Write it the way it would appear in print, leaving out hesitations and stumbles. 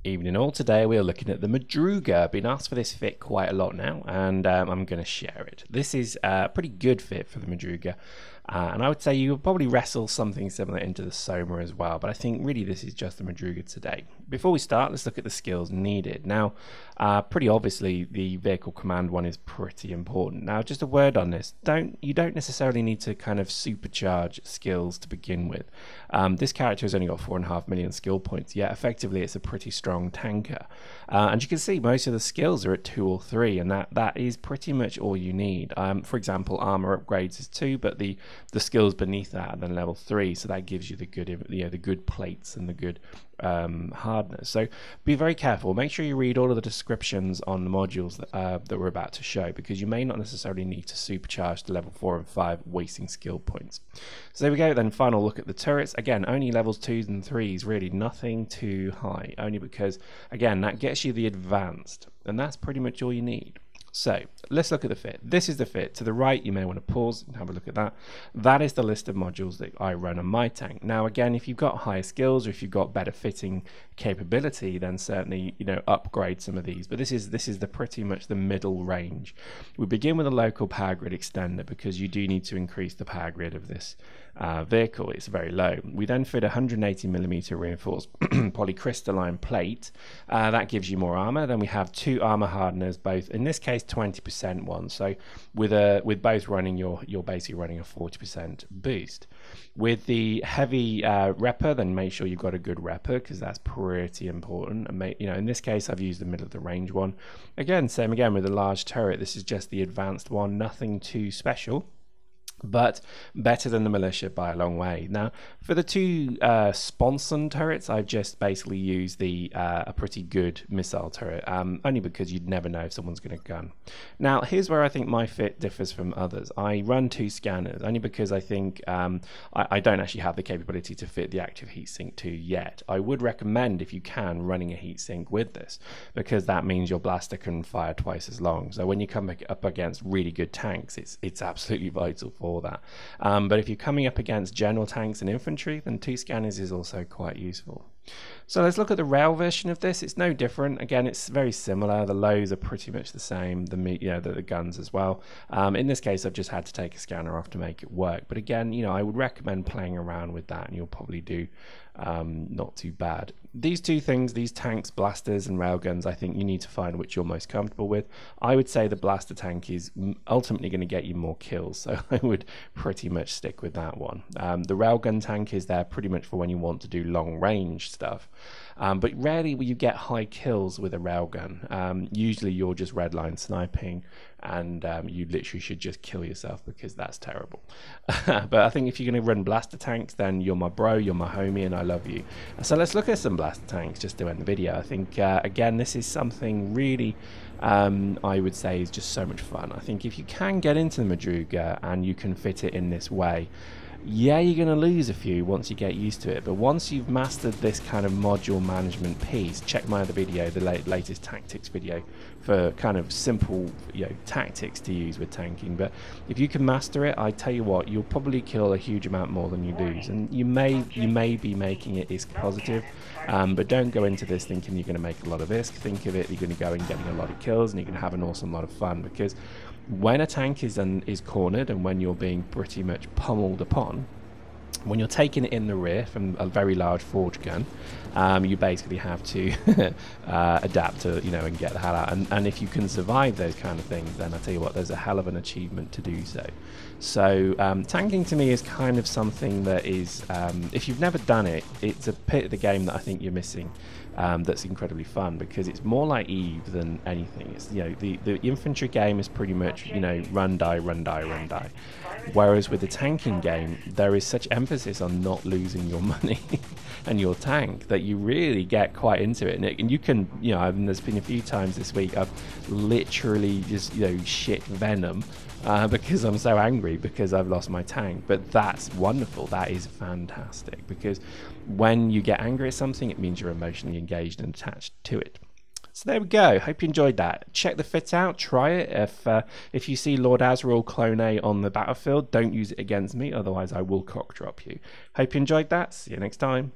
Evening all. Today we are looking at the Madruga. I've been asked for this fit quite a lot now, and I'm going to share it. This is a pretty good fit for the Madruga, and I would say you would probably wrestle something similar into the Soma as well, but I think really this is just the Madruga today. Before we start, let's look at the skills needed. Now, pretty obviously the vehicle command one is pretty important. Now, just a word on this, you don't necessarily need to kind of supercharge skills to begin with. This character has only got 4.5 million skill points, yet effectively it's a pretty strong tanker. And you can see most of the skills are at 2 or 3, and that is pretty much all you need. For example, armor upgrades is 2, but the skills beneath that are then level 3, so that gives you the good plates and the good hardness. So be very careful. Make sure you read all of the descriptions on the modules that we're about to show, because you may not necessarily need to supercharge to level 4 and 5, wasting skill points. So there we go. Then final look at the turrets. Again, only levels 2s and 3s, really nothing too high, only because again that gets you the advanced, and that's pretty much all you need. So let's look at the fit. This is the fit. To the right, you may want to pause and have a look at that. That is the list of modules that I run on my tank. Now, again, if you've got higher skills or if you've got better fitting capability, then certainly, upgrade some of these. But this is pretty much the middle range. We begin with a local power grid extender because you do need to increase the power grid of this vehicle. It's very low. We then fit 180mm reinforced polycrystalline plate. That gives you more armor. Then we have 2 armor hardeners, both in this case 20% one. So with both running, you're basically running a 40% boost. With the heavy repper, then make sure you've got a good repper, because that's pretty important. And in this case I've used the middle of the range one. Again, same again with the large turret. This is just the advanced one, nothing too special, but better than the militia by a long way. Now, for the 2 sponson turrets, I've just basically used a pretty good missile turret, only because you'd never know if someone's going to gun. Now, here's where I think my fit differs from others. I run 2 scanners, only because I think I don't actually have the capability to fit the active heatsink 2 yet. I would recommend, if you can, running a heatsink with this, because that means your blaster can fire twice as long. So when you come up against really good tanks, it's absolutely vital for that. But if you're coming up against general tanks and infantry, then 2 scanners is also quite useful. So let's look at the rail version of this. It's no different. Again, it's very similar. The lows are pretty much the same. The guns as well. In this case, I've just had to take a scanner off to make it work. But again, I would recommend playing around with that, and you'll probably do not too bad. These 2 things, these tanks, blasters and railguns, I think you need to find which you're most comfortable with. I would say the blaster tank is ultimately going to get you more kills, so I would pretty much stick with that one. The railgun tank is there pretty much for when you want to do long range stuff, but rarely will you get high kills with a railgun. Usually you're just redline sniping, and you literally should just kill yourself, because that's terrible. But I think if you're going to run blaster tanks, then you're my bro, you're my homie, and I love you. So let's look at some blaster tanks just to end the video. I think again, this is something really I would say is just so much fun. I think if you can get into the Madruga and you can fit it in this way, yeah, you're going to lose a few once you get used to it, but once you've mastered this kind of module management piece, check my other video, the latest tactics video, for kind of simple tactics to use with tanking. But if you can master it, I tell you what, you'll probably kill a huge amount more than you lose, and you may be making it ISK positive, but don't go into this thinking you're going to make a lot of ISK. Think of it, you're going to go and getting a lot of kills, and you're going to have an awesome lot of fun, because when a tank is cornered, and when you're being pretty much pummeled upon, when you're taking it in the rear from a very large forge gun, you basically have to adapt to, and get the hell out. And if you can survive those kind of things, then I tell you what, there's a hell of an achievement to do so. So tanking to me is kind of something that is, if you've never done it, it's a bit of the game that I think you're missing. That's incredibly fun, because it's more like Eve than anything. It's the infantry game is pretty much run, die, run, die, run, die. Whereas with the tanking game, there is such emphasis on not losing your money and your tank that you really get quite into it. And you can, there's been a few times this week I've literally just shit venom because I'm so angry because I've lost my tank. But that's wonderful. That is fantastic, because when you get angry at something, it means you're emotionally engaged and attached to it. So there we go. Hope you enjoyed that. Check the fit out. Try it. If you see Lord Azrael Clone A on the battlefield, don't use it against me. Otherwise, I will cock drop you. Hope you enjoyed that. See you next time.